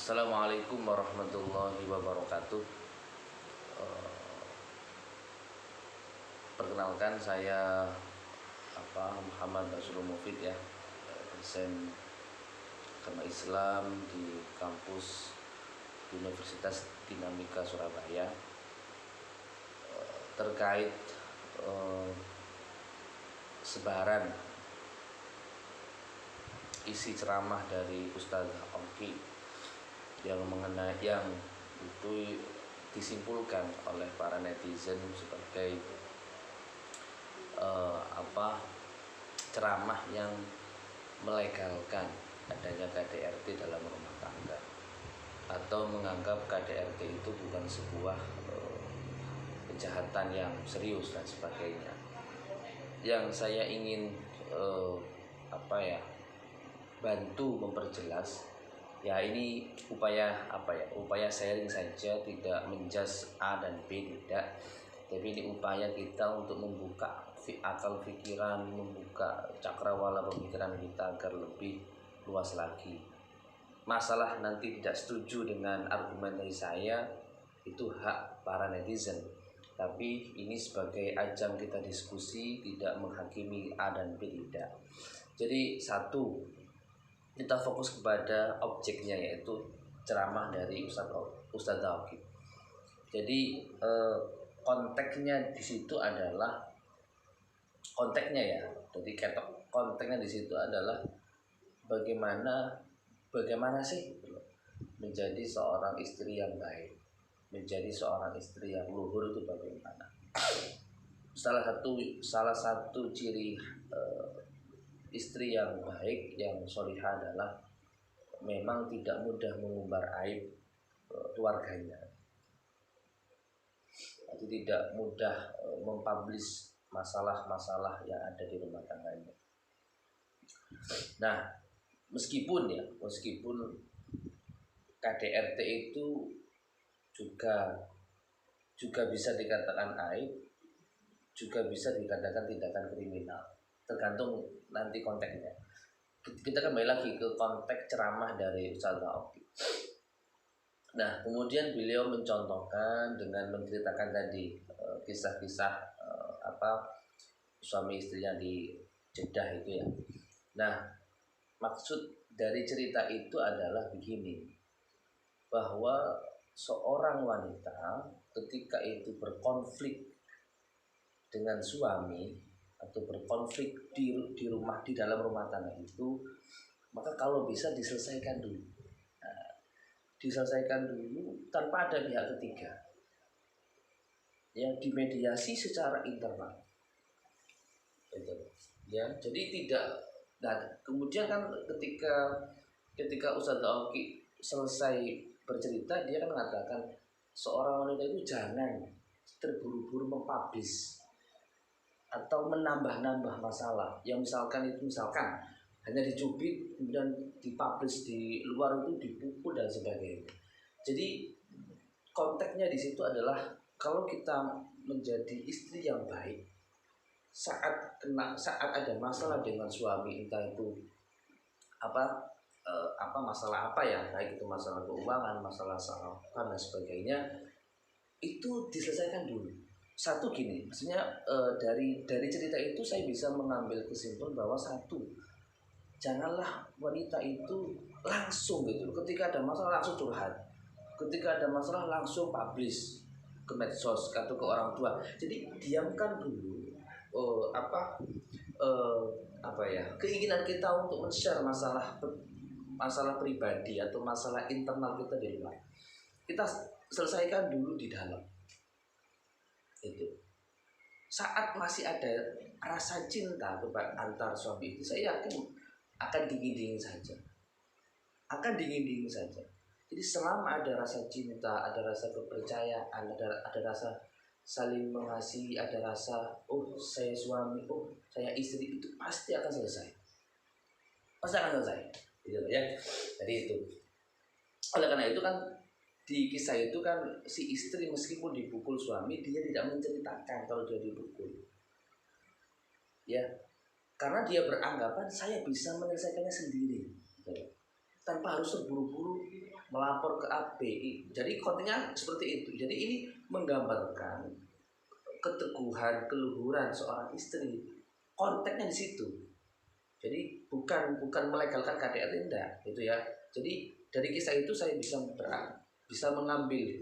Assalamualaikum warahmatullahi wabarakatuh. Perkenalkan saya Muhammad Rasulul Mufid ya, dosen agama Islam di kampus Universitas Dinamika Surabaya, terkait sebaran isi ceramah dari Ustaz Oki yang itu disimpulkan oleh para netizen sebagai ceramah yang melegalkan adanya KDRT dalam rumah tangga, atau menganggap KDRT itu bukan sebuah kejahatan yang serius dan sebagainya. Yang saya ingin bantu memperjelas ya, ini upaya sharing saja, tidak menjudge A dan B, tidak, tapi ini upaya kita untuk membuka akal pikiran, membuka cakrawala pemikiran kita agar lebih luas lagi. Masalah nanti tidak setuju dengan argumen dari saya, itu hak para netizen, tapi ini sebagai ajang kita diskusi, tidak menghakimi A dan B, tidak. Jadi satu, kita fokus kepada objeknya, yaitu ceramah dari Ustaz Oki. Jadi konteksnya di situ adalah konteksnya di situ adalah bagaimana sih menjadi seorang istri yang baik, menjadi seorang istri yang luhur itu bagaimana. Salah satu ciri istri yang baik, yang sholihah adalah memang tidak mudah mengumbar aib keluarganya, jadi tidak mudah mempublish masalah-masalah yang ada di rumah tangganya. Nah, meskipun KDRT itu juga bisa dikatakan aib, juga bisa dikatakan tindakan kriminal, tergantung nanti konteksnya. Kita kembali lagi ke konteks ceramah dari Ustaz Oki. Nah, kemudian beliau mencontohkan dengan menceritakan tadi kisah-kisah suami istrinya di Jeddah itu ya. Nah, maksud dari cerita itu adalah begini, bahwa seorang wanita ketika itu berkonflik dengan suami atau berkonflik di dalam rumah tangga itu, maka kalau bisa diselesaikan dulu. Diselesaikan dulu tanpa ada pihak ketiga, yang dimediasi secara internal. Itu ya. Jadi tidak. Nah, kemudian kan ketika Ustaz Oki selesai bercerita, dia kan mengatakan seorang wanita itu jangan terburu-buru mempublish atau menambah-nambah masalah. Yang misalkan hanya dicubit kemudian dipublish di luar, itu dipukul dan sebagainya. Jadi konteksnya di situ adalah kalau kita menjadi istri yang baik, saat ada masalah dengan suami, entah itu masalah baik itu masalah keuangan, masalah sarapan dan sebagainya, itu diselesaikan dulu. Satu gini, maksudnya dari cerita itu saya bisa mengambil kesimpulan bahwa satu, janganlah wanita itu langsung ketika ada masalah langsung curhat, ketika ada masalah langsung publish ke medsos atau ke orang tua. Jadi diamkan dulu keinginan kita untuk men-share masalah pribadi atau masalah internal kita di luar. Kita selesaikan dulu di dalam. Itu saat masih ada rasa cinta antar suami itu, saya yakin akan dingin-dingin saja. Jadi selama ada rasa cinta, ada rasa kepercayaan, ada rasa saling mengasihi, ada rasa saya suami, saya istri, itu pasti akan selesai. Gitu ya. Jadi itu. Oleh karena itu kan di kisah itu kan si istri meskipun dipukul suami, dia tidak menceritakan kalau dia dipukul. Ya, karena dia beranggapan saya bisa menyelesaikannya sendiri. tanpa harus terburu-buru melapor ke ABI. Jadi kontennya seperti itu. Jadi ini menggambarkan keteguhan, keluhuran seorang istri. Konteksnya di situ. Jadi bukan melegalkan KDRT, enggak, gitu ya. Jadi dari kisah itu saya bisa mengambil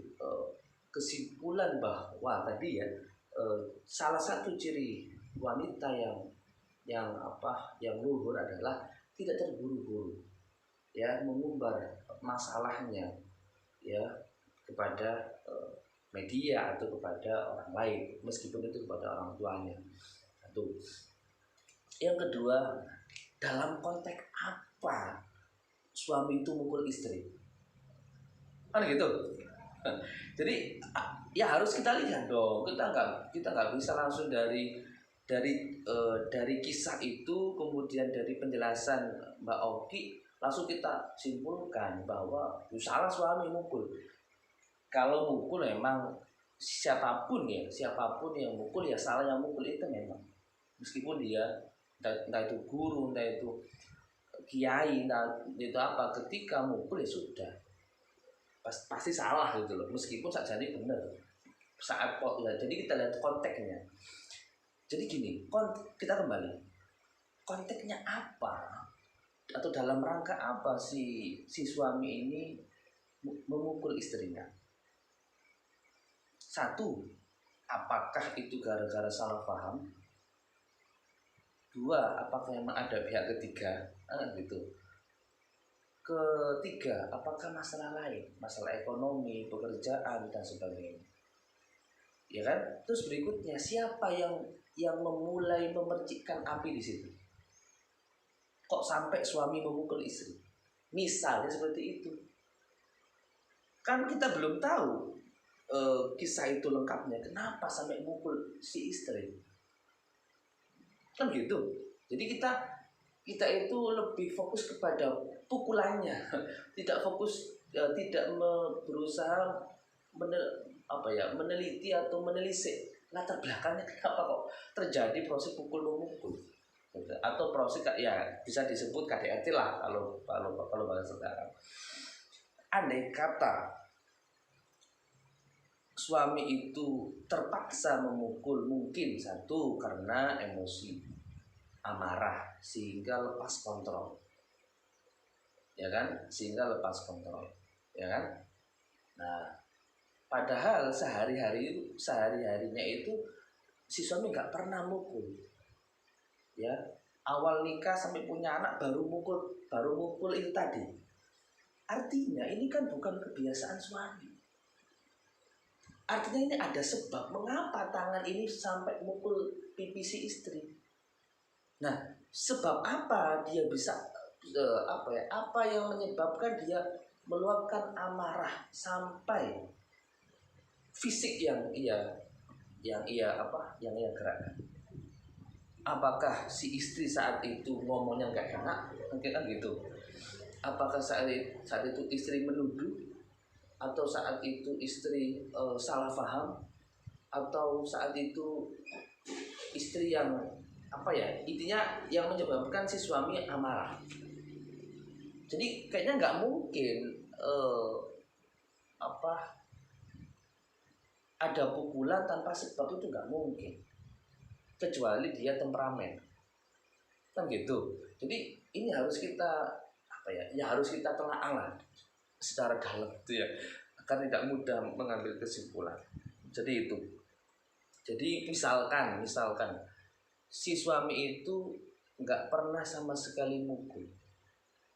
kesimpulan bahwa tadi ya, salah satu ciri wanita yang luhur adalah tidak terburu-buru ya mengumbar masalahnya ya kepada media atau kepada orang lain, meskipun itu kepada orang tuanya. Satu. Yang kedua, dalam konteks apa suami itu mukul istri? Kan gitu. Jadi ya harus kita lihat dong. Kita nggak bisa langsung dari kisah itu, kemudian dari penjelasan Mbak Oki langsung kita simpulkan bahwa salah suami mukul. Kalau mukul memang siapapun yang mukul ya salah yang mukul itu memang, meskipun dia entah itu guru, entah itu kiai, entah itu apa, ketika mukul ya sudah pasti salah gitu loh, meskipun saja ini benar saat ya. Jadi kita lihat konteksnya. Jadi gini, kita kembali konteksnya apa atau dalam rangka apa si suami ini memukul istrinya. Satu, apakah itu gara-gara salah paham? Dua, apakah memang ada pihak ketiga? Gitu. Ketiga, apakah masalah lain, masalah ekonomi, pekerjaan dan sebagainya? Ya kan? Terus berikutnya, siapa yang memulai memercikkan api di situ? Kok sampai suami memukul istri? Misalnya seperti itu. Kan kita belum tahu kisah itu lengkapnya. Kenapa sampai mukul si istri? Kan gitu. Jadi kita itu lebih fokus kepada pukulannya, tidak fokus, tidak berusaha meneliti atau menelisik latar belakangnya kenapa kok terjadi proses pukul memukul, atau proses ya bisa disebut KDRT lah kalau bahasa sekarang. Andai kata suami itu terpaksa memukul, mungkin satu karena emosi, amarah, sehingga lepas kontrol, ya kan? Ya kan? Nah, padahal sehari-harinya itu si suami nggak pernah mukul, ya. Awal nikah sampai punya anak baru mukul itu tadi. Artinya ini kan bukan kebiasaan suami. Artinya ini ada sebab mengapa tangan ini sampai mukul pipi si istri. Nah, sebab apa dia bisa apa yang menyebabkan dia meluapkan amarah sampai fisik yang ia gerakkan? Apakah si istri saat itu ngomongnya nggak enak? Mungkin kan gitu. Apakah saat itu istri menuduh, atau saat itu istri salah paham, atau saat itu istri yang intinya yang menyebabkan si suami amarah. Jadi kayaknya nggak mungkin ada pukulan tanpa sebab, itu nggak mungkin, kecuali dia temperamen, kan gitu. Jadi ini harus kita harus kita telaah secara dalam gitu ya, akan tidak mudah mengambil kesimpulan. Jadi itu. Jadi misalkan si suami itu nggak pernah sama sekali mukul.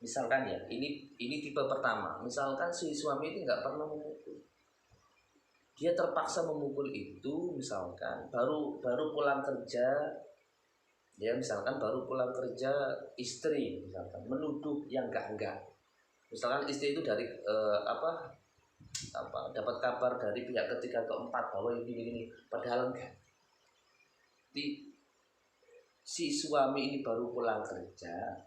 Misalkan ya, ini tipe pertama. Misalkan si suami itu nggak pernah memukul. Dia terpaksa memukul itu, misalkan baru pulang kerja. Ya, misalkan baru pulang kerja, istri misalkan menuduh yang enggak. Misalkan istri itu dari dapat kabar dari pihak ketiga keempat bahwa ini padahal enggak. Si suami ini baru pulang kerja,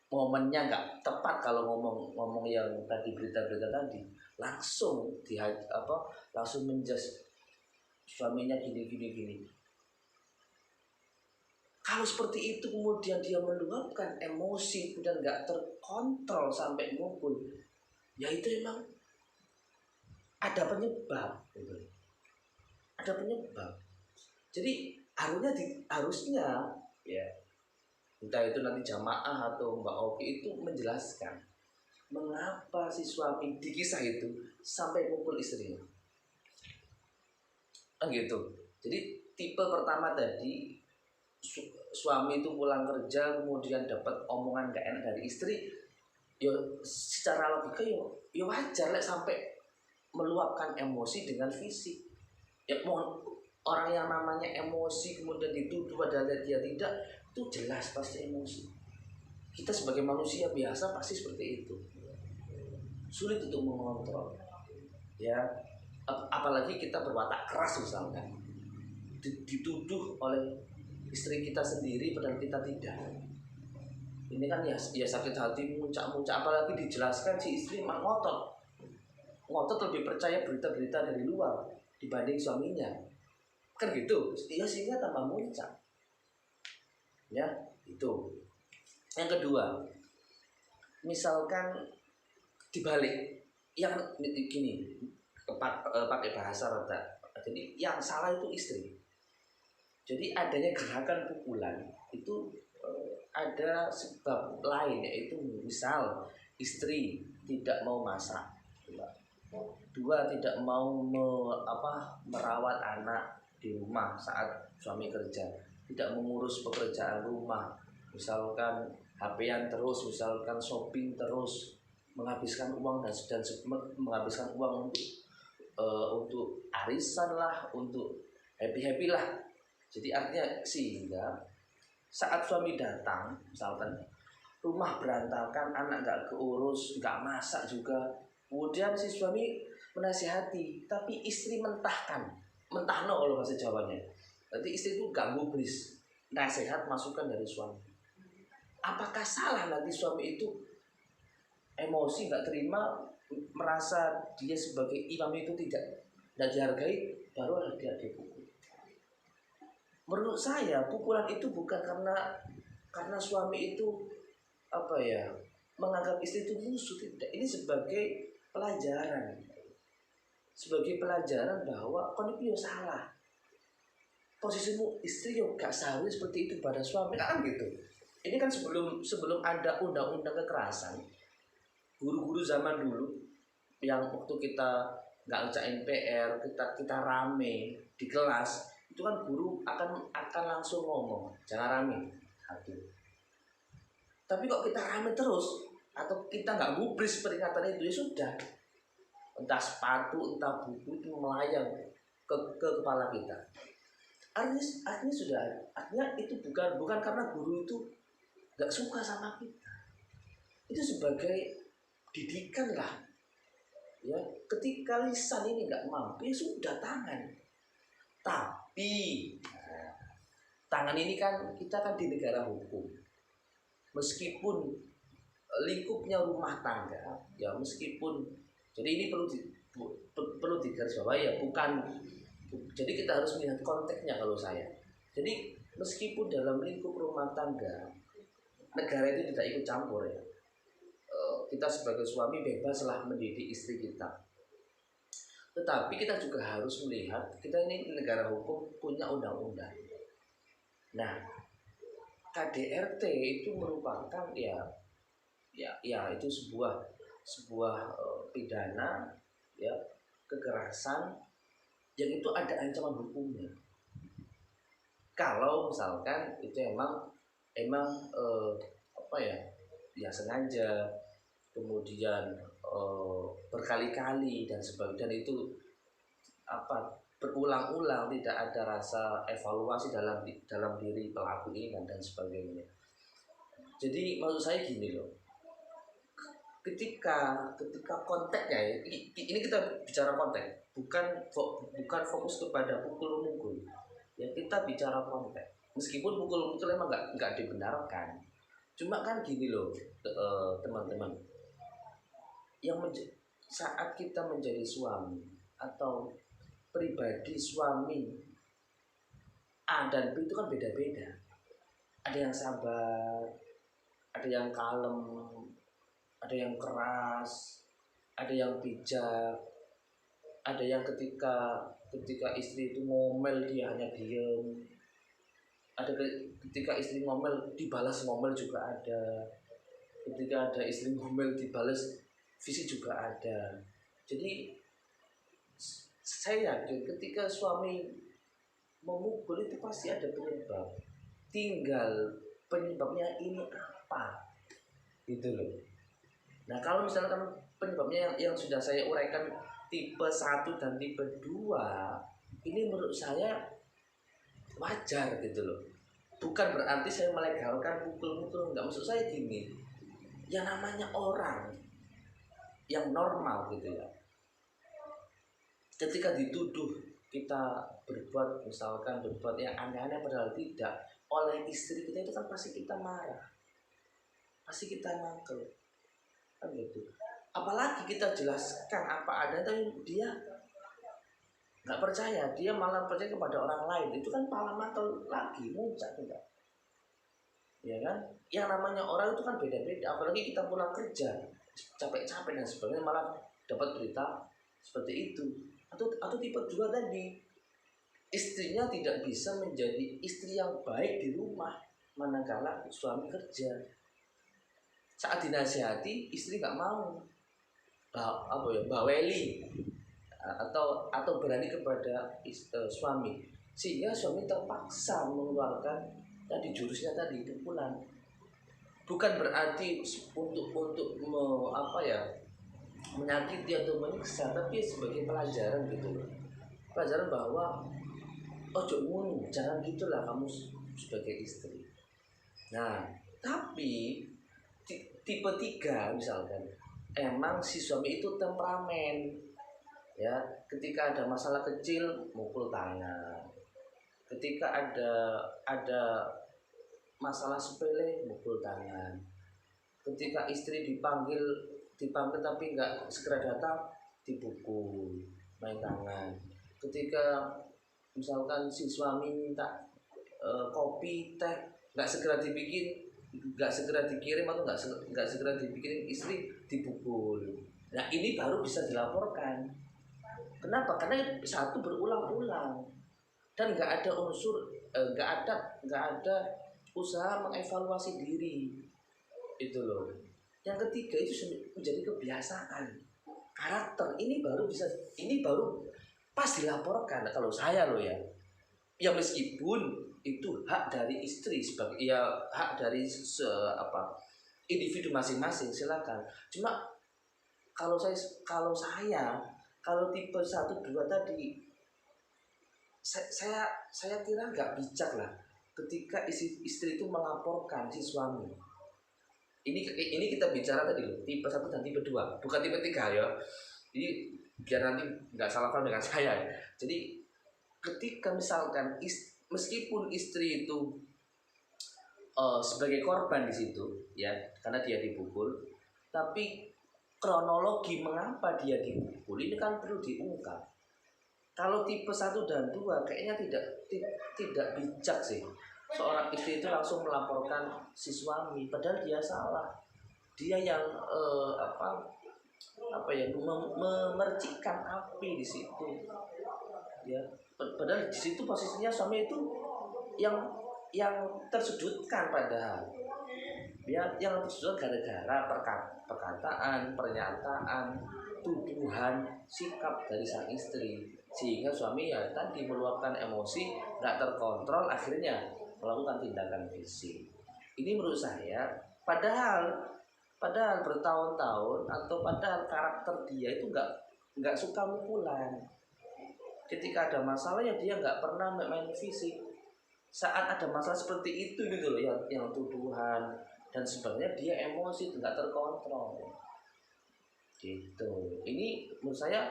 momennya enggak tepat kalau ngomong yang tadi berita-berita tadi, langsung menjas suaminya gini. Kalau seperti itu kemudian dia meluapkan emosi kemudian nggak terkontrol sampai mukul, ya itu emang ada penyebab, gitu. Ada penyebab. Jadi harusnya ya, entah itu nanti jamaah atau Mbak Oki itu menjelaskan mengapa si suami di kisah itu sampai mukul istrinya, kan gitu. Jadi tipe pertama tadi, suami itu pulang kerja kemudian dapat omongan gak enak dari istri, yo secara logika yo wajar lah sampai meluapkan emosi dengan fisik. Ya mohon, orang yang namanya emosi kemudian dituduh padahal dia tidak, itu jelas pasti emosi. Kita sebagai manusia biasa pasti seperti itu, sulit untuk mengontrol ya. Apalagi kita berwatak keras misalkan, dituduh oleh istri kita sendiri padahal kita tidak. Ini kan ya sakit hati muncak-muncak, apalagi dijelaskan si istri ngotot lebih percaya berita-berita dari luar dibanding suaminya, kan gitu ya, sehingga tambah muncak ya. Itu yang kedua. Misalkan dibalik, yang gini, pakai bahasa rata, jadi yang salah itu istri. Jadi adanya gerakan pukulan itu ada sebab lain, yaitu misal istri tidak mau masak, dua tidak mau merawat anak di rumah saat suami kerja, tidak mengurus pekerjaan rumah, misalkan HP-an terus, misalkan shopping terus, menghabiskan uang dan menghabiskan uang untuk arisan lah, untuk happy lah. Jadi artinya sehingga saat suami datang, misalkan rumah berantakan, anak nggak keurus, nggak masak juga, kemudian si suami menasihati, tapi istri mentahkan, mentahno kalau bahasa Jawanya. Berarti istri itu gak gubris nasihat masukan dari suami. Apakah salah nanti suami itu emosi, nggak terima, merasa dia sebagai imam itu tidak dihargai, baru dia dipukul? Menurut saya pukulan itu bukan karena suami itu menganggap istri itu musuh, tidak. Ini sebagai pelajaran bahwa kon itu salah, posisimu istri gak seharusnya seperti itu pada suami, kan gitu. Ini kan sebelum ada undang-undang kekerasan, guru-guru zaman dulu yang waktu kita nggak ngerjain PR, kita rame di kelas, itu kan guru akan langsung ngomong jangan rame satu. Tapi kok kita rame terus atau kita nggak gubris peringatan itu, ya sudah, entah sepatu entah buku itu melayang ke kepala kita. Artinya itu bukan karena guru itu nggak suka sama kita, itu sebagai didikan lah ya. Ketika lisan ini nggak mampu, ya sudah tangan. Tapi tangan ini kan kita kan di negara hukum, meskipun lingkupnya rumah tangga ya, meskipun, jadi ini perlu digarisbawahi ya, bukan. Jadi kita harus melihat konteksnya kalau saya. Jadi meskipun dalam lingkup rumah tangga negara itu tidak ikut campur ya, kita sebagai suami bebaslah mendidik istri kita. Tetapi kita juga harus melihat kita ini negara hukum, punya undang-undang. Nah, KDRT itu merupakan ya itu sebuah pidana ya, kekerasan yang itu ada ancaman hukumnya. Kalau misalkan itu emang sengaja, kemudian berkali-kali dan sebagainya, dan itu berulang-ulang, tidak ada rasa evaluasi dalam diri pelaku ini dan sebagainya. Jadi maksud saya gini loh, ketika konteksnya ya, ini kita bicara konteks, bukan fokus kepada pukul-mukul ya, kita bicara konteks. Meskipun pukul-mukul emang nggak dibenarkan, cuma kan gini loh teman-teman, saat kita menjadi suami atau pribadi suami A dan B itu kan beda-beda. ada yang sabar, ada yang kalem, ada yang keras, ada yang bijak, ada yang ketika istri itu ngomel dia hanya diem, ada ketika istri ngomel dibalas ngomel juga ada, ketika ada istri ngomel dibalas fisik juga ada. Jadi saya yakin ketika suami memukul itu pasti ada penyebab, tinggal penyebabnya ini apa gitu loh. Nah kalau misalkan penyebabnya yang sudah saya uraikan tipe 1 dan tipe 2, ini menurut saya wajar gitu loh. Bukan berarti saya melegalkan pukul-pukul, enggak. Maksud saya gini, yang namanya orang yang normal gitu ya, ketika dituduh kita berbuat yang aneh-aneh padahal tidak oleh istri kita, itu kan pasti kita marah, pasti kita mangkel kan gitu. Apalagi kita jelaskan apa ada tapi dia nggak percaya, dia malah percaya kepada orang lain, itu kan malah mangkel lagi, muncak enggak ya kan. Yang namanya orang itu kan beda-beda, apalagi kita pulang kerja capek-capek dan sebagainya malah dapat berita seperti itu. Atau tipe 2 tadi, istrinya tidak bisa menjadi istri yang baik di rumah manakala suami kerja. Saat dinasihati istri nggak mau, baweli atau berani kepada suami, sehingga suami terpaksa mengeluarkan tadi jurusnya tadi pukulan. Bukan berarti untuk menyakiti atau menyiksa, tapi sebagai pelajaran gitu loh. Pelajaran bahwa ojo ngono, jangan gitulah kamu sebagai istri. Nah, tapi tipe 3 misalkan emang si suami itu temperamen ya, ketika ada masalah kecil mukul tangan, ketika ada masalah sepele mukul tangan, ketika istri dipanggil tapi nggak segera datang dipukul, main tangan, ketika misalkan si suami minta kopi teh nggak segera dikirim atau nggak segera dibikin, istri dipukul. Nah ini baru bisa dilaporkan. Kenapa? Karena satu berulang-ulang dan nggak ada unsur, nggak ada usaha mengevaluasi diri itu loh. Yang ketiga itu menjadi kebiasaan karakter, ini baru pas dilaporkan. Nah, kalau saya loh ya meskipun itu hak dari istri sebagai hak dari individu masing-masing, silakan. Cuma kalau tipe 1, 2 tadi, saya kira nggak bijak lah ketika istri itu melaporkan si suami. Ini kita bicara tadi loh, tipe 1 dan tipe 2, bukan tipe 3 ya. Jadi biar nanti nggak salah paham dengan saya ya. Jadi ketika misalkan meskipun istri itu sebagai korban di situ ya, karena dia dipukul, tapi kronologi mengapa dia dipukul ini kan perlu diungkap. Kalau tipe 1 dan 2 kayaknya tidak bijak sih seorang istri itu langsung melaporkan si suami padahal dia salah. Dia yang memercikan api di situ. Ya, padahal di situ posisinya suami itu yang tersudutkan, padahal dia yang tersudut gara-gara perkataan, pernyataan, tuduhan, sikap dari sang istri, sehingga suami ya tadi meluapkan emosi, nggak terkontrol, akhirnya melakukan tindakan fisik. Ini menurut saya, padahal bertahun-tahun atau padahal karakter dia itu nggak suka mukulan. Ketika ada masalah ya dia nggak pernah main fisik. Saat ada masalah seperti itu gitu loh, yang tuduhan dan sebenarnya dia emosi nggak terkontrol gitu. Ini menurut saya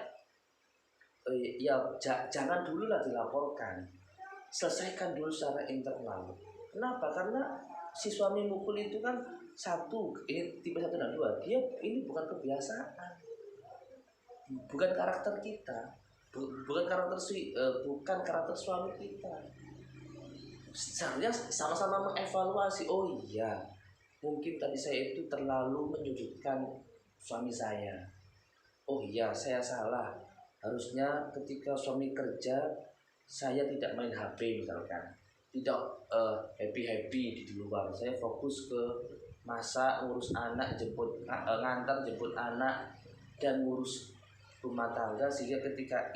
jangan dulu lah dilaporkan, selesaikan dulu secara internal. Kenapa? Karena si suami mukul itu kan ini tipe 1 dan 2, dia ini bukan kebiasaan, bukan karakter kita, bukan karakter suami kita. seharusnya sama-sama mengevaluasi. Oh iya, mungkin tadi saya itu terlalu menyudutkan suami saya. Oh iya, saya salah. Harusnya ketika suami kerja, saya tidak main HP misalkan, tidak happy di luar. Saya fokus ke masak, ngurus anak, ngantar jemput anak, dan ngurus rumah tangga, sehingga ketika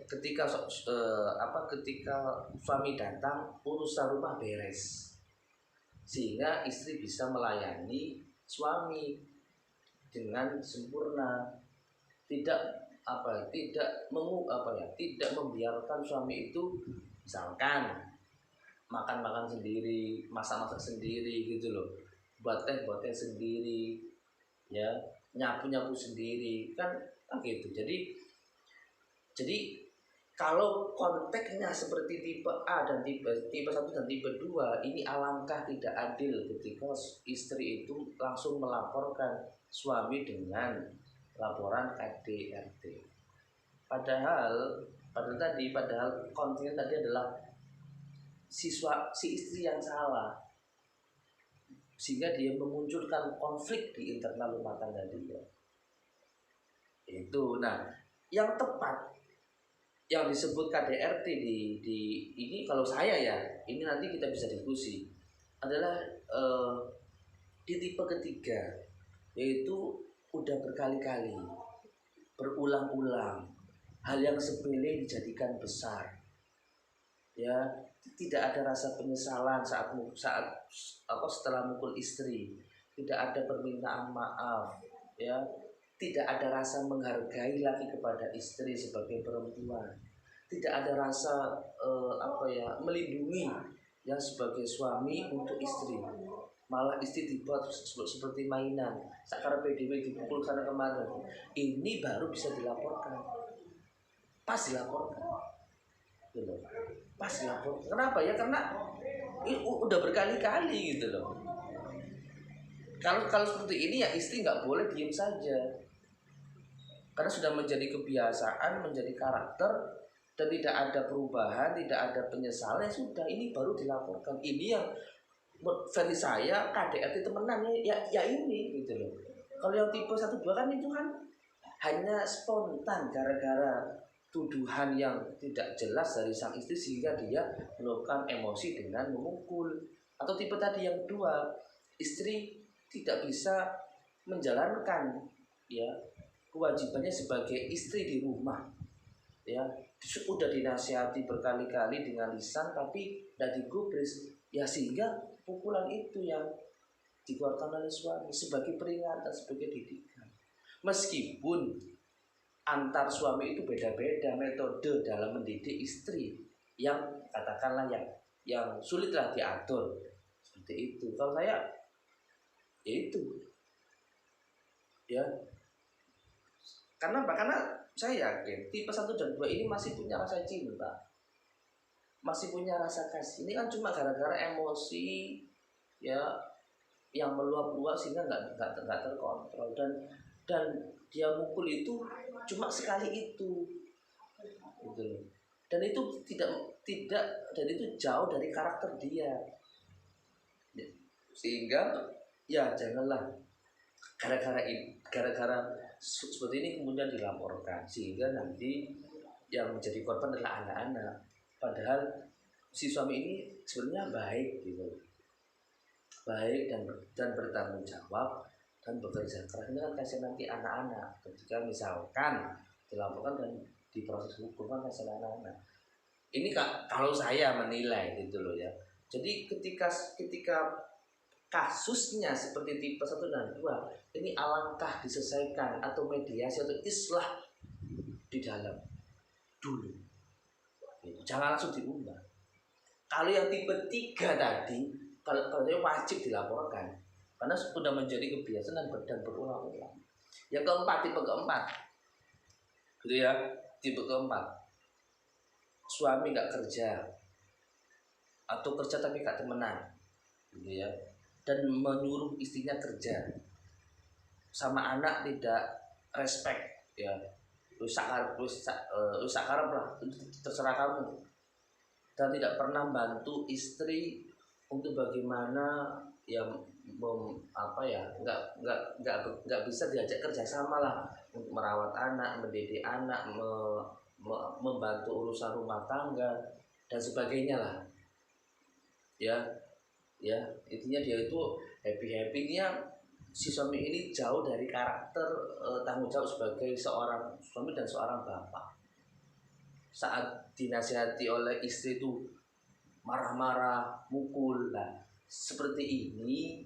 ketika suami datang, urusan rumah beres, sehingga istri bisa melayani suami dengan sempurna, tidak tidak membiarkan suami itu misalkan makan sendiri, masak sendiri gitu loh, buat teh sendiri, ya, nyapu sendiri, kan gitu. Jadi kalau konteksnya seperti tipe A dan tipe 1 dan tipe 2, ini alangkah tidak adil ketika istri itu langsung melaporkan suami dengan laporan KDRT. Padahal konteksnya tadi adalah si istri yang salah, sehingga dia memunculkan konflik di internal rumah tangga dia. Itu, nah, yang tepat yang disebut KDRT di ini, kalau saya ya, ini nanti kita bisa diskusi, adalah di tipe ketiga, yaitu udah berkali-kali, berulang-ulang, hal yang sepele dijadikan besar, ya, tidak ada rasa penyesalan setelah mukul istri, tidak ada permintaan maaf, ya, tidak ada rasa menghargai lagi kepada istri sebagai perempuan, tidak ada rasa melindungi yang sebagai suami untuk istri, malah istri dibuat seperti mainan, sekarang PDW dipukul sana kemana. Ini baru bisa dilaporkan, pas dilaporkan. Kenapa ya? Karena ini udah berkali-kali gitu loh. Kalau seperti ini ya, istri nggak boleh diem saja, karena sudah menjadi kebiasaan, menjadi karakter, dan tidak ada perubahan, tidak ada penyesalan. Sudah, ini baru dilaporkan. Ini yang versi saya KDRT temenan ya ini gitu loh. Kalau yang tipe 1, 2 kan itu kan hanya spontan gara-gara tuduhan yang tidak jelas dari sang istri, sehingga dia melakukan emosi dengan memukul. Atau tipe tadi yang 2, istri tidak bisa menjalankan, ya, kewajibannya sebagai istri di rumah, ya, sudah dinasihati berkali-kali dengan lisan tapi tidak digubris, ya, sehingga pukulan itu yang dikeluarkan oleh suami sebagai peringatan, sebagai didikan. Meskipun antar suami itu beda-beda metode dalam mendidik istri, yang katakanlah yang sulitlah diatur seperti itu. Kalau saya ya itu, ya, karena saya yakin tipe 1 dan 2 ini masih punya rasa cinta, masih punya rasa kasih. Ini kan cuma gara-gara emosi, ya, yang meluap-luap sehingga nggak terkontrol, dan dia mukul itu cuma sekali itu, gitu loh. Dan itu dan itu jauh dari karakter dia, sehingga ya janganlah gara-gara seperti ini kemudian dilaporkan, sehingga nanti yang menjadi korban adalah anak-anak. Padahal si suami ini sebenarnya baik gitu, baik dan bertanggung jawab dan bekerja keras. Ini kan kasih nanti anak-anak ketika misalkan dilaporkan dan diproses hukum, kan kasih anak-anak. Ini kalau saya menilai gitu loh ya. Jadi ketika kasusnya seperti tipe 1 dan 2, ini alangkah diselesaikan atau mediasi atau islah di dalam dulu, jangan langsung diubah. Kalau yang tipe 3 tadi, kalau wajib dilaporkan karena sudah menjadi kebiasaan dan berulang-ulang. Yang keempat, tipe keempat, gitu ya, tipe keempat, suami nggak kerja atau kerja tapi nggak temenan, gitu ya, dan menyuruh istrinya kerja, sama anak tidak respect, ya, rusak karep lah, terserah kamu, dan tidak pernah bantu istri untuk bagaimana yang nggak bisa diajak kerjasama lah untuk merawat anak, mendidik anak, membantu urusan rumah tangga dan sebagainya lah, ya ya intinya dia itu happy-happynya si suami ini jauh dari karakter tanggung jawab sebagai seorang suami dan seorang bapak. Saat dinasihati oleh istri itu marah-marah, mukul. Nah, seperti ini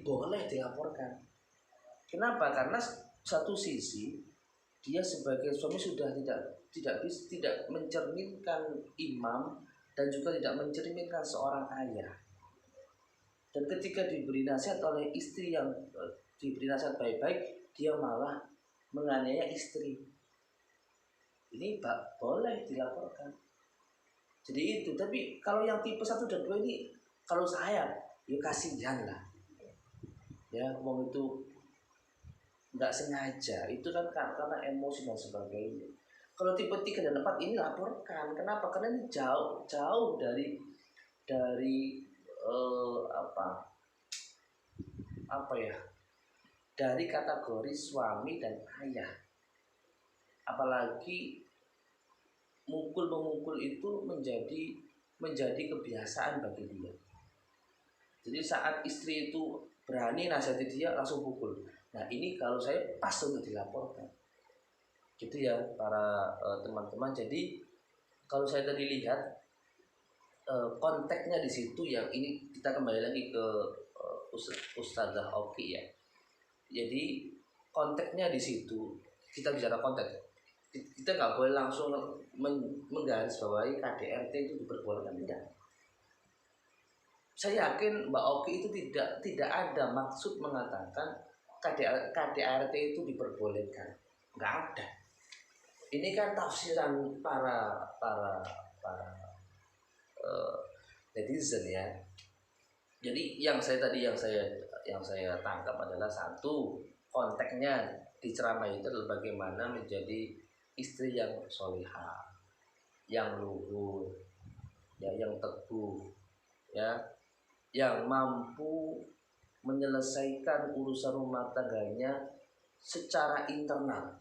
boleh dilaporkan. Kenapa? Karena satu sisi dia sebagai suami sudah tidak mencerminkan imam dan juga tidak mencerminkan seorang ayah. Dan ketika diberi nasihat oleh istri yang diberi nasihat baik-baik, dia malah menganiaya istri. Ini boleh dilaporkan. Jadi itu. Tapi kalau yang tipe 1 dan 2 ini, kalau saya ya kasihan lah. Ya, wong itu nggak sengaja. Itu kan karena emosi dan sebagainya. Kalau tipe 3 dan 4 ini laporkan. Kenapa? Karena ini jauh dari dari kategori suami dan ayah. Apalagi memukul itu menjadi kebiasaan bagi dia. Jadi saat istri itu berani nasihati dia langsung pukul. Nah ini kalau saya pas untuk dilaporkan. Gitu ya para teman-teman. Jadi kalau saya tadi lihat konteksnya di situ, yang ini kita kembali lagi ke Ustazah Oki ya. Jadi konteksnya di situ, kita bicara konteks. Kita nggak boleh langsung menggarisbawahi KDRT itu diperbolehkan, tidak. Saya yakin Mbak Oki itu tidak ada maksud mengatakan KDRT itu diperbolehkan, nggak ada. Ini kan tafsiran para netizen ya. Jadi yang saya tangkap adalah satu, konteksnya di ceramah itu adalah bagaimana menjadi istri yang solihah, yang luhur, ya, yang teguh, ya, yang mampu menyelesaikan urusan rumah tangganya secara internal,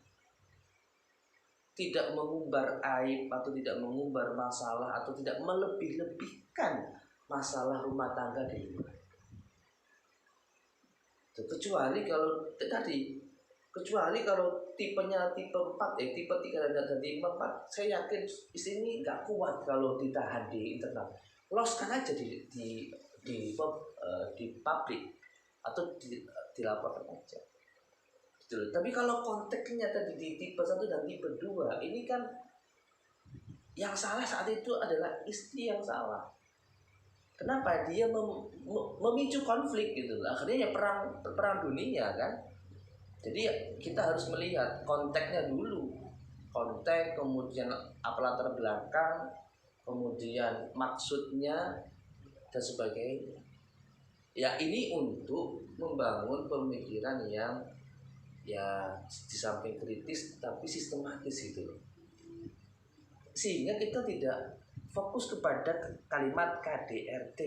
tidak mengumbar aib atau tidak mengumbar masalah atau tidak melebih-lebihkan masalah rumah tangga di luar. Kecuali kalau tipenya tipe 4, tipe 3 dan tipe 4, saya yakin di sini nggak kuat kalau ditahan di internal. Loskan aja di publik atau dilaporkan aja. Gitu. Tapi kalau konteksnya tadi di tipe 1 dan tipe 2, ini kan yang salah saat itu adalah istri yang salah. Kenapa? Dia memicu konflik gitu. Akhirnya ya perang dunia kan. Jadi kita harus melihat konteksnya dulu. Konteks, kemudian apa latar belakang, kemudian maksudnya dan sebagainya. Ya ini untuk membangun pemikiran yang ya di samping kritis tapi sistematis gitu loh. Sehingga kita tidak fokus kepada kalimat KDRT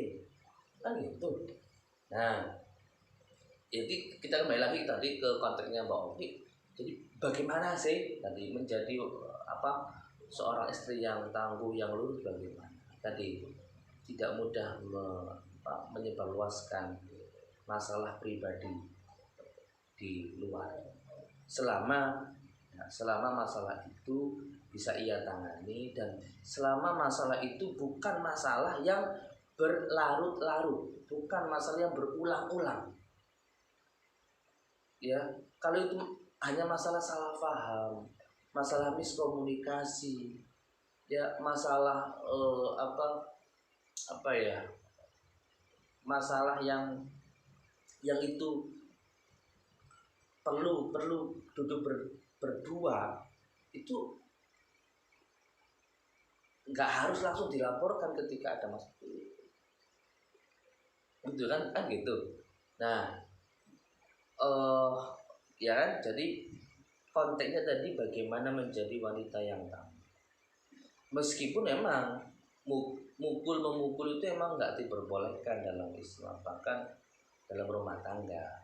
kan gitu. Nah, jadi kita kembali lagi tadi ke konteksnya Mbak Oki. Jadi bagaimana sih tadi menjadi seorang istri yang tangguh, yang lurus, bagaimana? Tadi tidak mudah menyebarluaskan masalah pribadi di luar. Selama masalah itu bisa ia tangani dan selama masalah itu bukan masalah yang berlarut-larut, bukan masalah yang berulang-ulang. Ya, kalau itu hanya masalah salah paham, masalah miskomunikasi, ya masalah masalah yang itu perlu duduk berdua, itu nggak harus langsung dilaporkan ketika ada masalah gitu kan gitu. Nah ya kan, jadi konteksnya tadi bagaimana menjadi wanita yang tangguh. Meskipun memang memukul itu emang nggak diperbolehkan dalam Islam, bahkan dalam rumah tangga.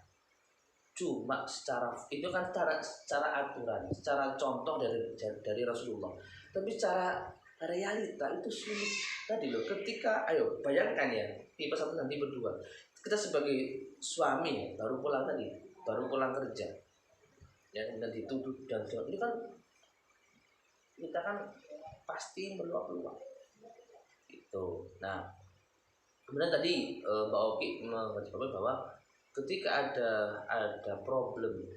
Cuma secara itu kan secara aturan, secara contoh dari Rasulullah. Tapi secara realita itu sulit tadi loh. Ketika ayo bayangkan ya, tipe satu nanti berdua. Kita sebagai suami baru pulang kerja. Ya kemudian dituduh dan ini kan kita kan pasti meluap-luap. Itu. Nah, kemudian tadi Mbak Oki mengatakan bahwa ketika ada problem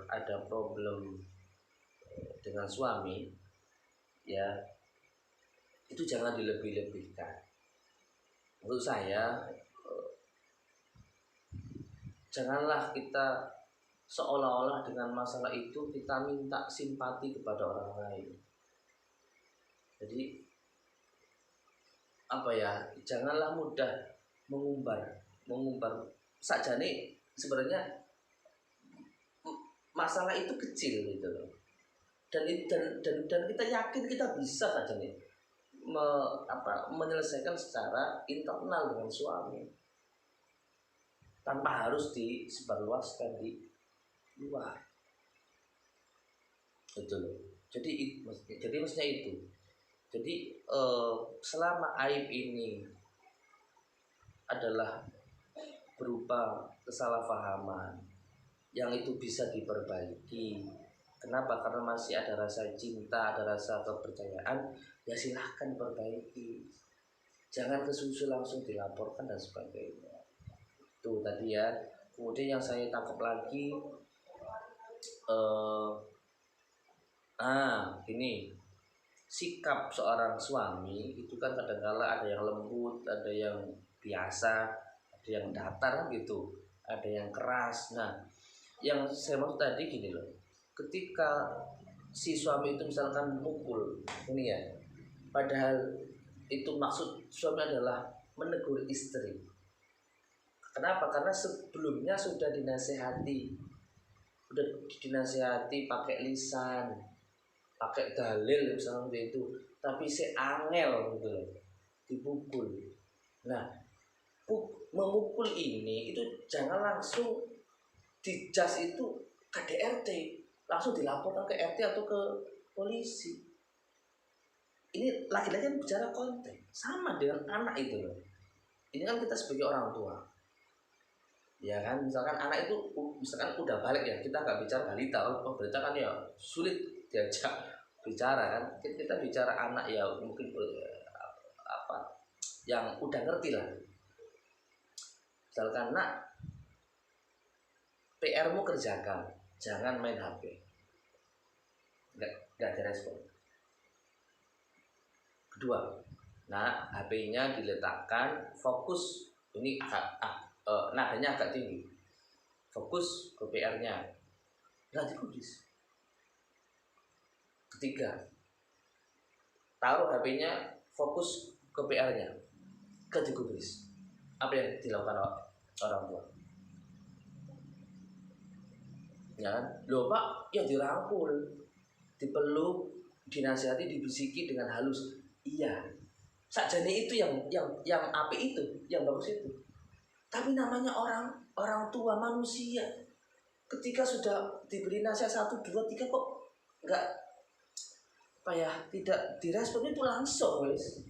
ada problem dengan suami, ya itu jangan dilebih-lebihkan. Menurut saya janganlah kita seolah-olah dengan masalah itu kita minta simpati kepada orang lain. Jadi janganlah mudah mengumbar saja nih. Sebenarnya masalah itu kecil gitu loh, dan kita yakin kita bisa saja nih menyelesaikan secara internal dengan suami tanpa harus disebarluaskan di luar itu loh. Jadi maksudnya itu. Jadi selama aib ini adalah berupa kesalahpahaman yang itu bisa diperbaiki. Kenapa? Karena masih ada rasa cinta, ada rasa kepercayaan, ya silahkan perbaiki. Jangan kesusu langsung dilaporkan dan sebagainya. Itu tadi ya. Kemudian yang saya tangkap lagi, gini, sikap seorang suami itu kan kadang-kala ada yang lembut, ada yang biasa, ada yang datar gitu, ada yang keras. Nah, yang saya maksud tadi gini loh, ketika si suami itu misalkan mukul ini ya, padahal itu maksud suami adalah menegur istri. Kenapa? Karena sebelumnya sudah dinasehati pakai lisan, pakai dalil misalnya itu, tapi si angel gitu loh, dipukul. Nah, memukul ini itu jangan langsung dijas itu KDRT, langsung dilaporkan ke RT atau ke polisi. Ini lagi-lagi kan bicara konteks, sama dengan anak itu loh. Ini kan kita sebagai orang tua, ya kan, misalkan anak itu misalkan udah balik ya, kita nggak bicara balita. Balita kan ya sulit diajak bicara kan. Kita bicara anak ya mungkin yang udah ngerti lah. Misalkan, nak, PR-mu kerjakan, jangan main HP. Nggak direspon. Kedua, nah HP-nya diletakkan, fokus, ini nadanya agak tinggi, fokus ke PR-nya, nggak digubris. Ketiga, taruh HP-nya, fokus ke PR-nya, nggak digubris. Apa yang dilakukan orang tua? Ya kan? Loh Pak, ya dirangkul, dipeluk, dinasihati, dibisiki dengan halus. Iya, sakjane itu yang apik itu, yang bagus itu. Tapi namanya orang tua manusia, ketika sudah diberi nasihat 1, 2, 3 kok nggak tidak direspon itu langsung wes.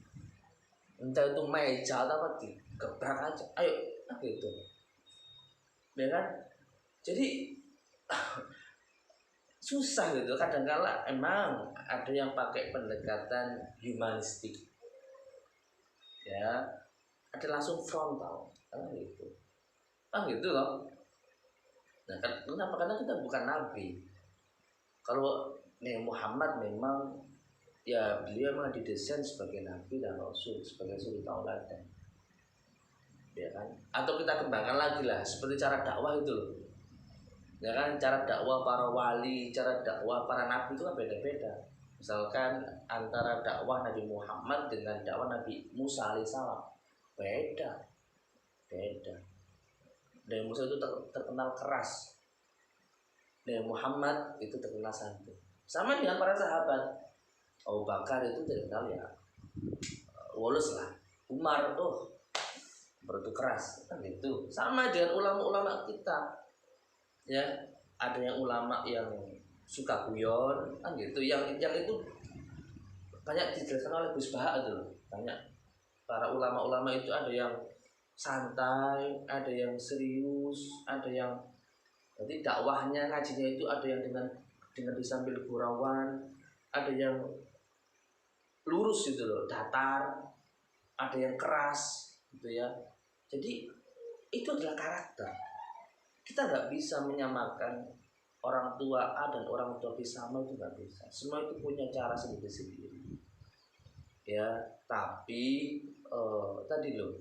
Entah itu meja atau apa, digebrak aja, ayo gitu. Ya kan? Jadi susah gitu. Kadang-kala emang ada yang pakai pendekatan humanistik, ya, ada langsung frontal gitu loh. Nah, kenapa? Karena kita bukan nabi. Kalau Muhammad memang ya beliau memang didesain sebagai nabi dan rasul, sebagai suri tauladan, ya kan. Atau kita kembangkan lagi lah, seperti cara dakwah itu loh, ya kan. Cara dakwah para wali, cara dakwah para nabi itu kan beda-beda. Misalkan antara dakwah Nabi Muhammad dengan dakwah Nabi Musa alaihissalam, beda. Nabi Musa itu terkenal keras, Nabi Muhammad itu terkenal santun. Sama dengan para sahabat, Abu Bakar itu terkenal ya woles lah. Umar tuh bertu keras kan gitu. Sama dengan ulama-ulama kita ya, ada yang ulama yang suka guyon kan gitu, yang itu banyak dijelaskan oleh Gus Baha itu loh. Banyak para ulama-ulama itu ada yang santai, ada yang serius, ada yang jadi dakwahnya ngajinya itu ada yang dengan disambil gurauan, ada yang lurus gitu loh, datar, ada yang keras gitu ya. Jadi itu adalah karakter. Kita nggak bisa menyamakan orang tua A dan orang tua B sama, itu nggak bisa. Semua itu punya cara sendiri-sendiri. Ya, tapi tadi loh,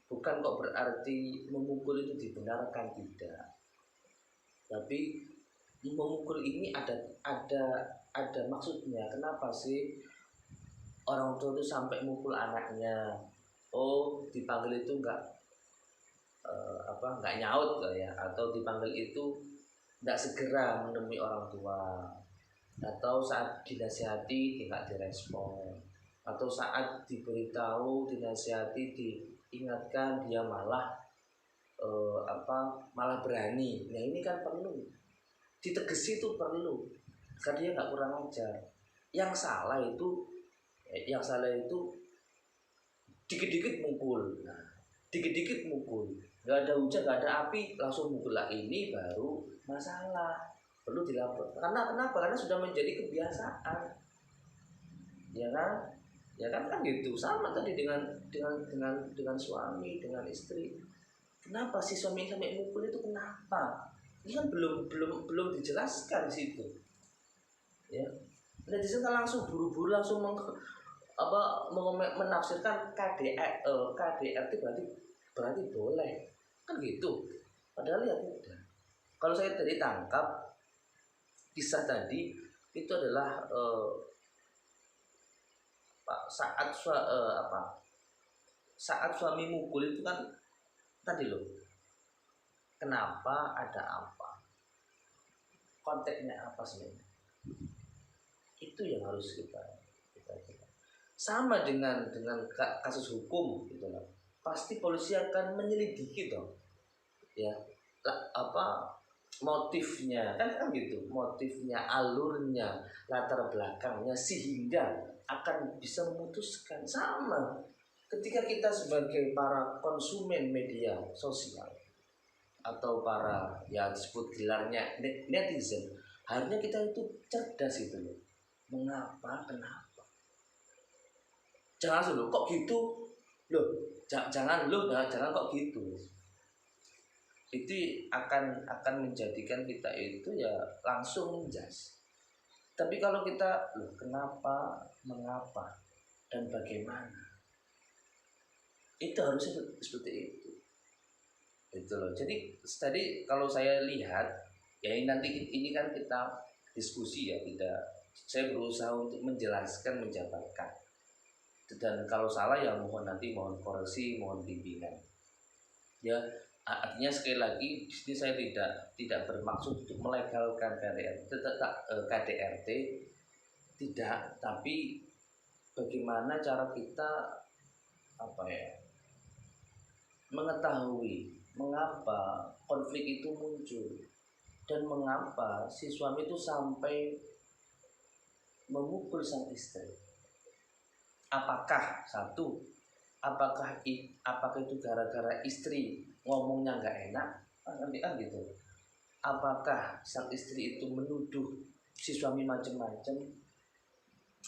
bukan kok berarti memukul itu dibenarkan, tidak. Tapi memukul ini ada maksudnya. Kenapa sih orang tua itu sampai mukul anaknya? Oh, dipanggil itu nggak nyaut lah ya, atau dipanggil itu nggak segera menemui orang tua, atau saat dinasihati tidak direspon, atau saat diberitahu dinasihati diingatkan dia malah malah berani. Nah ini kan perlu ditegesi, itu perlu, karena dia nggak kurang ajar. Yang salah itu dikit-dikit mukul. Nah, dikit-dikit mukul, nggak ada hujan, nggak ada api, langsung mukul lah, ini baru masalah, perlu dilaporkan. Kenapa? Karena sudah menjadi kebiasaan, ya kan gitu. Sama tadi dengan suami, dengan istri. Kenapa si suami sampai mukul itu, kenapa? Ini kan belum dijelaskan di situ. Ya, netizen kan langsung buru-buru langsung menafsirkan KDRT berarti boleh kan gitu. Padahal ya tidak. Kalau saya tadi tangkap kisah tadi itu adalah saat suami mukul itu kan tadi loh, kenapa, ada apa, konteksnya apa sebenarnya, itu yang harus kita sama dengan kasus hukum gitu loh. Pasti polisi akan menyelidiki dong, ya motifnya kan gitu, motifnya, alurnya, latar belakangnya, sehingga akan bisa memutuskan. Sama ketika kita sebagai para konsumen media sosial atau para ya disebut gelarnya netizen, harusnya kita itu cerdas itu loh. Mengapa, kenapa, jangan dulu kok gitu loh, jangan kok gitu. Itu akan menjadikan kita itu ya langsung menjas. Tapi kalau kita loh, kenapa, mengapa, dan bagaimana, itu harusnya seperti itu. Itu loh. Jadi tadi kalau saya lihat ya, ini kan kita diskusi ya, tidak, saya berusaha untuk menjelaskan, menjabarkan. Dan kalau salah ya mohon koreksi, mohon bimbingan. Ya, artinya sekali lagi di sini saya tidak bermaksud untuk melegalkan KDRT, tidak, tapi bagaimana cara kita mengetahui mengapa konflik itu muncul dan mengapa si suami itu sampai memukul sang istri. Apakah itu gara-gara istri ngomongnya nggak enak, kan gitu. Apakah sang istri itu menuduh si suami macam-macam?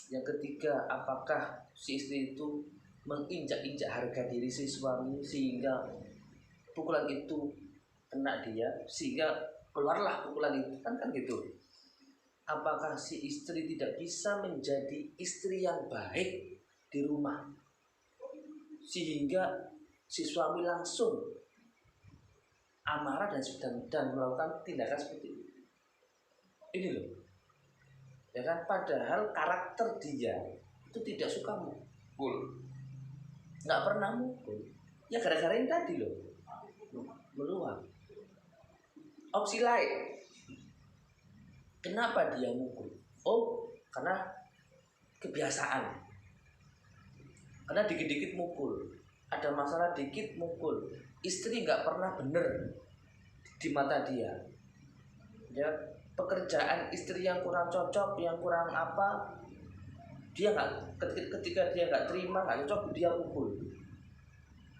Yang ketiga, apakah si istri itu menginjak-injak harga diri si suami sehingga pukulan itu kena dia, sehingga keluarlah pukulan itu, kan gitu. Apakah si istri tidak bisa menjadi istri yang baik di rumah sehingga si suami langsung amarah dan melakukan tindakan seperti ini loh, ya kan? Padahal karakter dia itu tidak suka mukul, nggak pernah mukul, ya gara-gara ini tadi loh, meluap. Opsi lain, kenapa dia mukul? Oh, karena kebiasaan. Karena dikit-dikit mukul, ada masalah dikit mukul. Istri nggak pernah bener di mata dia. Ya, pekerjaan istri yang kurang cocok, yang kurang apa, dia nggak, ketika dia nggak terima, nggak cocok, dia pukul.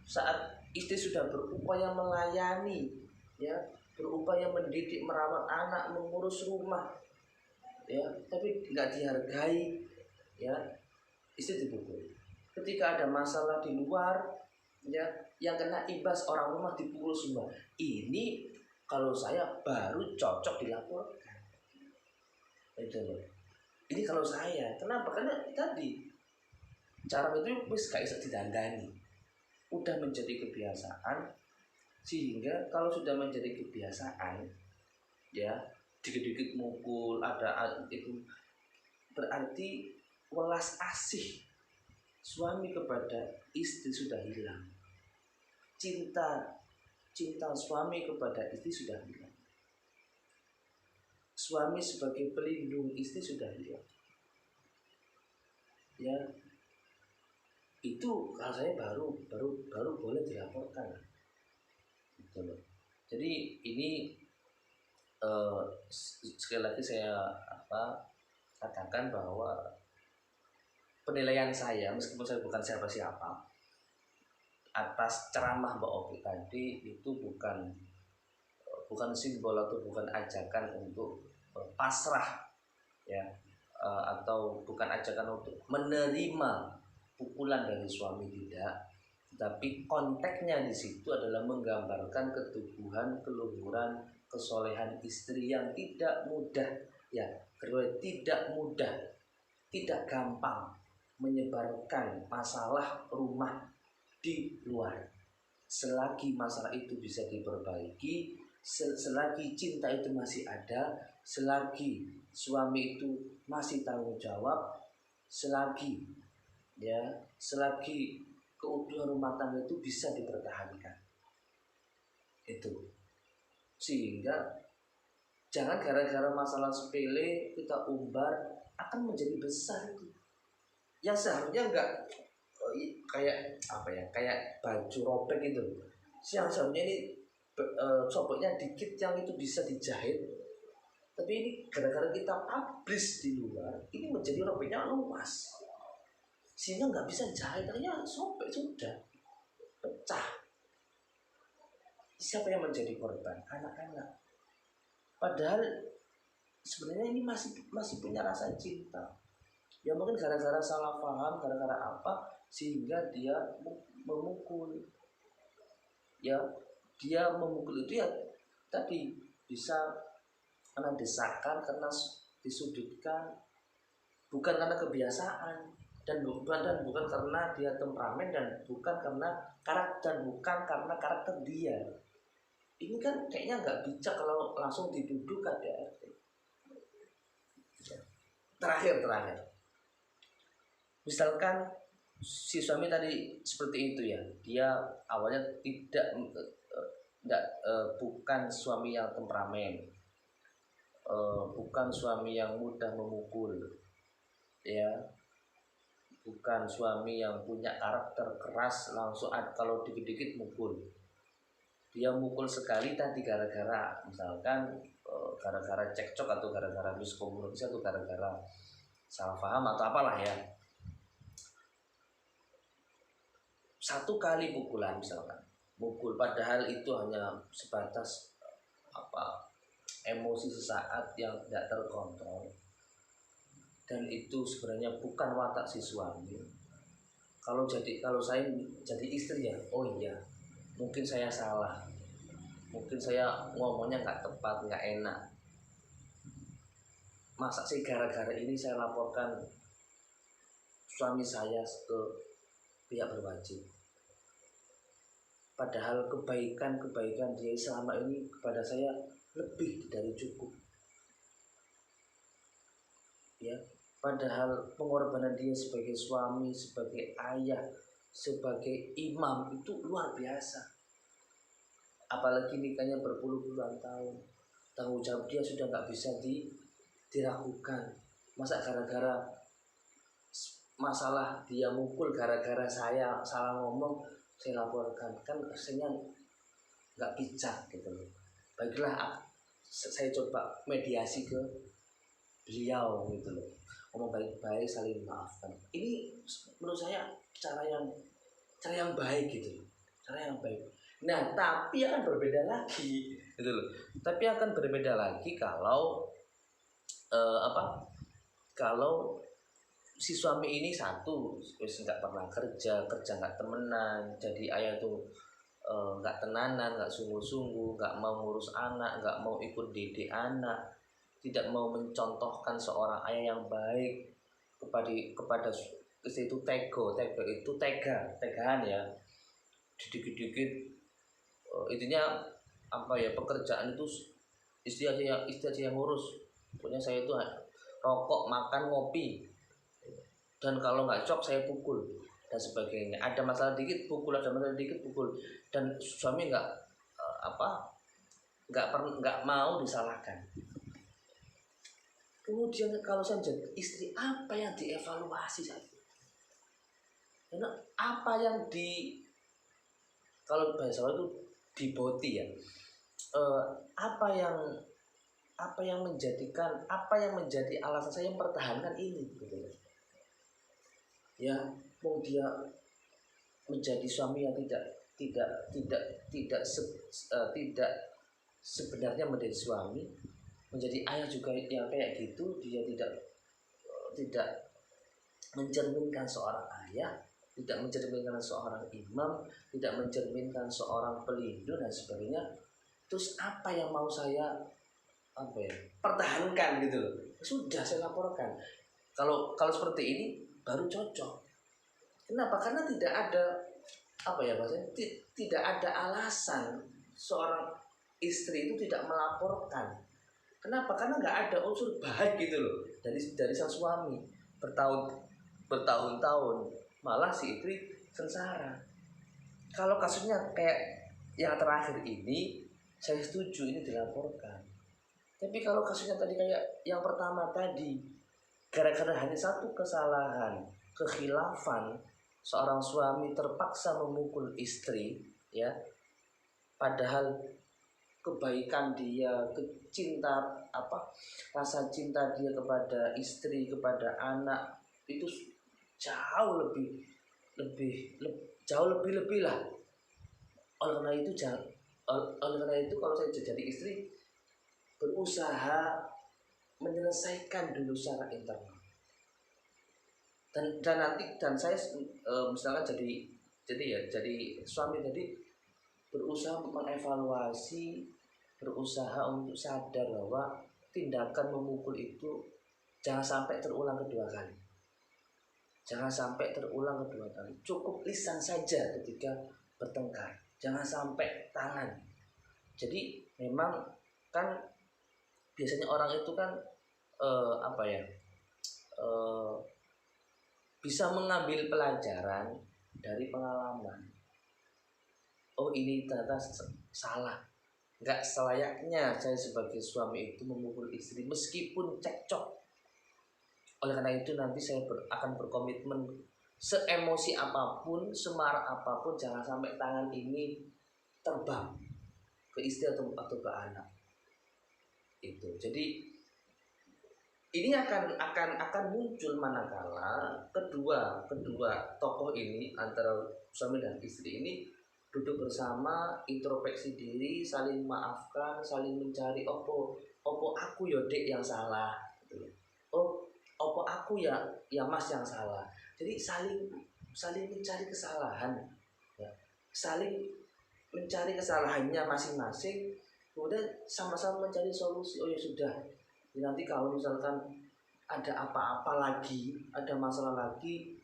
Saat istri sudah berupaya melayani, ya, berupaya mendidik, merawat anak, mengurus rumah, ya, tapi nggak dihargai, ya, istri dipukul. Ketika ada masalah di luar, ya, yang kena imbas orang rumah dipukul semua. Ini kalau saya baru cocok dilaporkan. Itu loh. Ini kalau saya, kenapa? Karena tadi cara itu wis gak bisa didandani. Udah menjadi kebiasaan, sehingga kalau sudah menjadi kebiasaan, ya, dikit-dikit mukul, ada itu berarti welas asih suami kepada istri sudah hilang. Cinta suami kepada istri sudah hilang. Suami sebagai pelindung istri sudah hilang. Ya, itu kalau saya baru boleh dilaporkan. Gitu loh. Jadi ini sekali lagi saya katakan bahwa penilaian saya, meskipun saya bukan siapa-siapa, atas ceramah Mbak Oki tadi itu bukan simbol atau bukan ajakan untuk pasrah, ya, atau bukan ajakan untuk menerima pukulan dari suami, tidak. Tapi konteksnya di situ adalah menggambarkan keteguhan, keluhuran, kesolehan istri yang tidak mudah, ya, tidak mudah, tidak gampang menyebarkan masalah rumah di luar. Selagi masalah itu bisa diperbaiki, selagi cinta itu masih ada, selagi suami itu masih tanggung jawab, selagi keutuhan rumah tangga itu bisa dipertahankan. Itu. Sehingga jangan gara-gara masalah sepele kita umbar akan menjadi besar itu. Yang seharusnya enggak kayak baju robek itu. Yang seharusnya ini sobeknya dikit yang itu bisa dijahit. Tapi ini gara-gara kita publish di luar, ini menjadi robeknya luas, sehingga nggak bisa jahit, akhirnya sobek sudah pecah. Siapa yang menjadi korban? Anak-anak. Padahal sebenarnya ini masih punya rasa cinta. Ya mungkin gara-gara salah paham, gara-gara apa, sehingga dia memukul. Ya, dia memukul itu ya tadi bisa karena desakan, karena disudutkan, bukan karena kebiasaan, dan bukan karena dia temperamen, dan bukan karena karakter dia. Ini kan kayaknya nggak bijak kalau langsung dituduh KDRT. Terakhir, misalkan si suami tadi seperti itu, ya, dia awalnya bukan suami yang temperamen, bukan suami yang mudah memukul, ya, bukan suami yang punya karakter keras langsung kalau dikit-dikit mukul. Dia mukul sekali tadi gara-gara misalkan gara-gara cekcok, atau gara-gara miskomunikasi, atau gara-gara salah paham atau apalah, ya. Satu kali pukulan misalkan, mukul, padahal itu hanya sebatas emosi sesaat yang tidak terkontrol, dan itu sebenarnya bukan watak si suami. Kalau saya jadi istri, ya, oh iya, mungkin saya salah, mungkin saya ngomongnya nggak tepat, nggak enak. Masa sih gara-gara ini saya laporkan suami saya ke pihak berwajib? Padahal kebaikan dia selama ini kepada saya lebih dari cukup, ya. Padahal pengorbanan dia sebagai suami, sebagai ayah, sebagai imam itu luar biasa. Apalagi nikahnya berpuluh-puluhan tahun, tanggung jawab dia sudah nggak bisa diragukan. Masa gara-gara masalah dia mukul gara-gara saya salah ngomong, saya laporkan, kan rasanya nggak bijak gitu loh. Baiklah, saya coba mediasi ke beliau gitu loh, ngomong baik-baik, saling maafkan. Ini menurut saya cara yang baik gitu loh, cara yang baik. Nah, tapi akan berbeda lagi gitu loh. Tapi akan berbeda lagi kalau kalau si suami ini satu wis nggak pernah kerja nggak temenan, jadi ayah tuh nggak tenanan, nggak sungguh-sungguh, nggak mau ngurus anak, nggak mau ikut didik anak, tidak mau mencontohkan seorang ayah yang baik kepada istri itu, tegaan ya, dikit-dikit intinya pekerjaan itu istri aja yang ngurus. Pokoknya saya itu rokok, makan, ngopi, dan kalau nggak cok saya pukul dan sebagainya. Ada masalah dikit pukul, ada masalah dikit pukul, dan suami nggak mau disalahkan. Kemudian kalau saya jadi istri, apa yang dievaluasi saja? Karena apa yang kalau bahasa itu diboti ya, apa yang menjadi alasan saya mempertahankan ini gitu. Ya, mau dia menjadi suami yang tidak sebenarnya menjadi suami, menjadi ayah juga yang kayak gitu, dia tidak mencerminkan seorang ayah, tidak mencerminkan seorang imam, tidak mencerminkan seorang pelindung dan sebagainya. Terus apa yang mau saya pertahankan gitu loh? Sudah saya laporkan. Kalau seperti ini baru cocok. Kenapa? Karena tidak ada tidak ada alasan seorang istri itu tidak melaporkan. Kenapa? Karena nggak ada unsur baik gitu loh dari sang suami, bertahun-tahun, malah si istri sengsara. Kalau kasusnya kayak yang terakhir ini, saya setuju ini dilaporkan. Tapi kalau kasusnya tadi kayak yang pertama tadi, gara-gara hanya satu kesalahan, kekhilafan, seorang suami terpaksa memukul istri, ya, padahal kebaikan dia, rasa cinta dia kepada istri, kepada anak itu jauh lebih lah. Oleh karena itu kalau saya jadi istri, berusaha menyelesaikan dulu secara internal. Dan saya misalkan jadi suami tadi, berusaha mengevaluasi, berusaha untuk sadar bahwa tindakan memukul itu jangan sampai terulang kedua kali. Cukup lisan saja ketika bertengkar, jangan sampai tangan. Jadi memang kan biasanya orang itu kan bisa mengambil pelajaran dari pengalaman. Oh, ini ternyata salah. Nggak selayaknya saya sebagai suami itu memukul istri meskipun cekcok. Oleh karena itu nanti saya akan berkomitmen, seemosi apapun, semarah apapun, jangan sampai tangan ini terbang ke istri atau ke anak. Itu. Jadi ini akan muncul manakala kedua tokoh ini, antara suami dan istri ini duduk bersama, introspeksi diri, saling maafkan, saling mencari opo aku ya dek yang salah gitu. Opo aku ya mas yang salah. Jadi saling mencari kesalahan, ya. Saling mencari kesalahannya masing-masing, kemudian sama-sama mencari solusi. Oh ya sudah, nanti kalau misalkan ada apa-apa lagi, ada masalah lagi,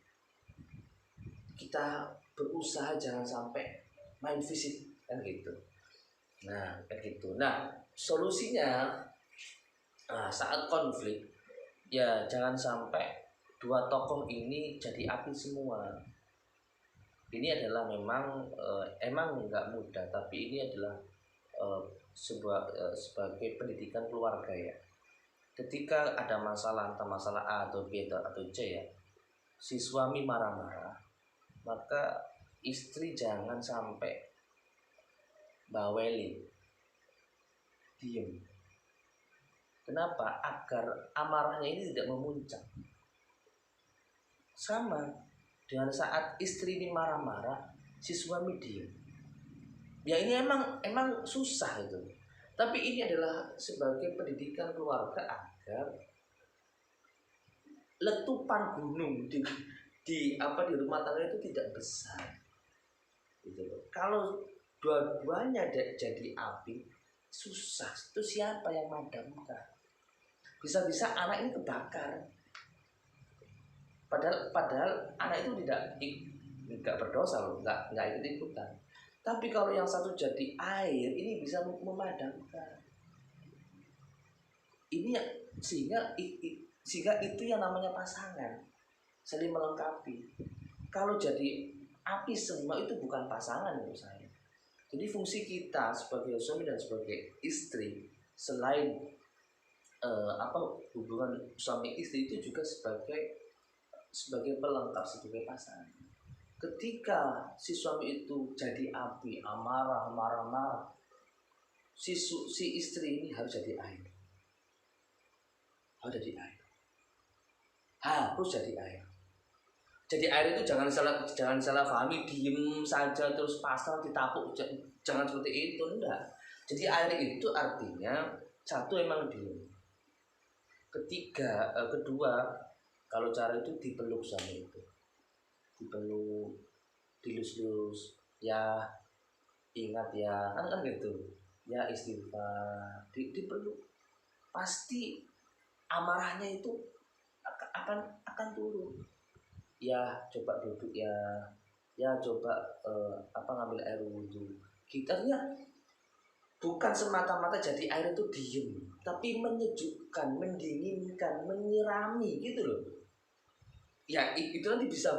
kita berusaha jangan sampai main fisik, kan gitu. Nah, solusinya saat konflik, ya jangan sampai dua tokoh ini jadi api semua. Ini adalah emang nggak mudah, tapi ini adalah sebagai pendidikan keluarga ya. Ketika ada masalah, entah masalah A atau B atau C ya, si suami marah-marah, maka istri jangan sampai bawelin, diem. Kenapa? Agar amarahnya ini tidak memuncak. Sama dengan saat istri ini marah-marah, si suami diem. Ya ini emang susah itu. Tapi ini adalah sebagai pendidikan keluarga agar letupan gunung di rumah tangga itu tidak besar. Gitu loh. Kalau dua-duanya jadi api, susah. Itu siapa yang madamkan? Bisa-bisa anak ini kebakar. Padahal anak itu tidak berdosa loh, nggak ikut-ikutan. Tapi kalau yang satu jadi air, ini bisa memadamkan. Ini sehingga itu yang namanya pasangan, saling melengkapi. Kalau jadi api semua itu bukan pasangan menurut saya. Jadi fungsi kita sebagai suami dan sebagai istri, selain hubungan suami istri itu juga sebagai pelengkap, sebagai pasangan. Ketika si suami itu jadi api, marah, si istri ini harus jadi air. Harus jadi air. Jadi air itu jangan salah pahami, diem saja terus pasrah ditapuk, jangan seperti itu, enggak. Jadi air itu artinya satu emang diem. Kedua, kalau cara itu dipeluk sama itu, dipeluk, dilus-lus, ya ingat ya, kan gitu, ya istighfar, dipeluk, pasti amarahnya itu akan turun. Ya coba duduk ya coba ngambil air wudhu. Gitarnya bukan semata-mata jadi air itu diem, tapi menyejukkan, mendinginkan, menyirami gitu loh. Ya itu nanti bisa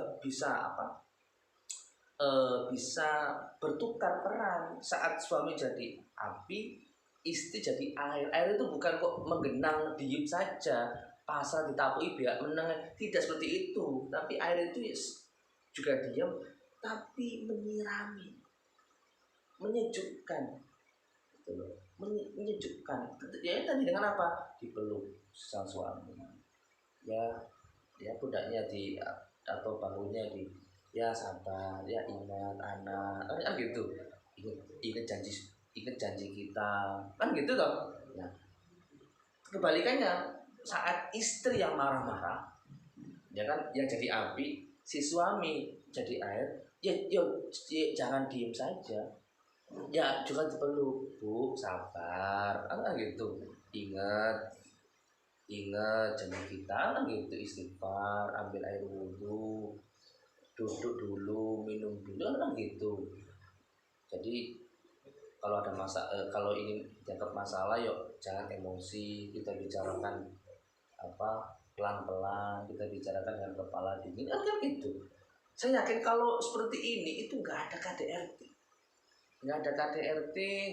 bertukar peran. Saat suami jadi api, istri jadi air. Air itu bukan kok menggenang diem saja, pasrah ditapui biar menang, tidak seperti itu. Tapi air itu juga diam, tapi menyirami, menyejukkan. Menyejukkan. Ya tadi dengan apa? Dipeluk sang suami. Ya pundaknya atau bahunya ya sabar, ya ingat anak, kan gitu. Ingat janji kita, kan gitu toh. Nah, kebalikannya saat istri yang marah-marah, ya kan, yang jadi api, si suami jadi air, ya jangan diem saja. Ya juga dipeluk, bu sabar, kan gitu. Ingat janji kita, kan gitu. Istighfar, ambil air wudhu, duduk dulu, minum dulu, kan gitu. Jadi kalau ini dianggap masalah, yuk jangan emosi, kita bicarakan pelan-pelan, kita bicarakan dengan kepala dingin, kan gitu. Saya yakin kalau seperti ini itu nggak ada KDRT, nggak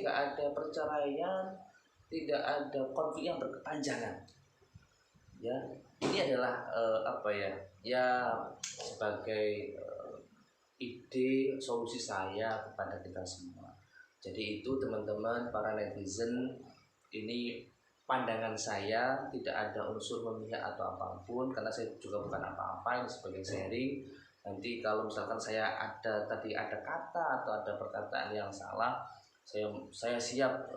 ada perceraian, tidak ada konflik yang berkepanjangan. Ya, ini adalah sebagai ide solusi saya kepada kita semua. Jadi itu teman-teman para netizen, ini pandangan saya, tidak ada unsur memihak atau apapun, karena saya juga bukan apa-apa, ini sebagai sharing. Nanti kalau misalkan saya ada kata atau ada perkataan yang salah, saya siap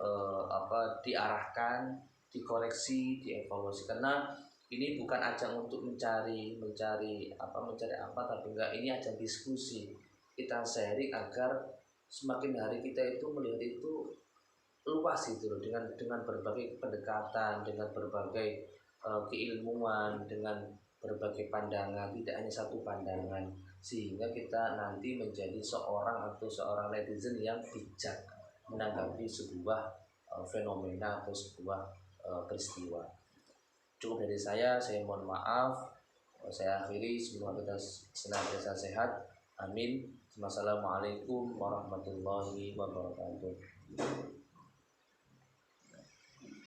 diarahkan, dikoreksi, dievaluasi, karena ini bukan ajang untuk mencari apa, tapi enggak, ini ajang diskusi. Kita sharing agar semakin hari kita itu melihat itu luas itu loh, dengan berbagai pendekatan, dengan berbagai keilmuan, dengan berbagai pandangan, tidak hanya satu pandangan, sehingga kita nanti menjadi seorang netizen yang bijak menanggapi sebuah fenomena atau sebuah peristiwa. Cukup dari saya mohon maaf. Saya akhiri, semoga kita senantiasa sehat. Amin. Wassalamualaikum warahmatullahi wabarakatuh.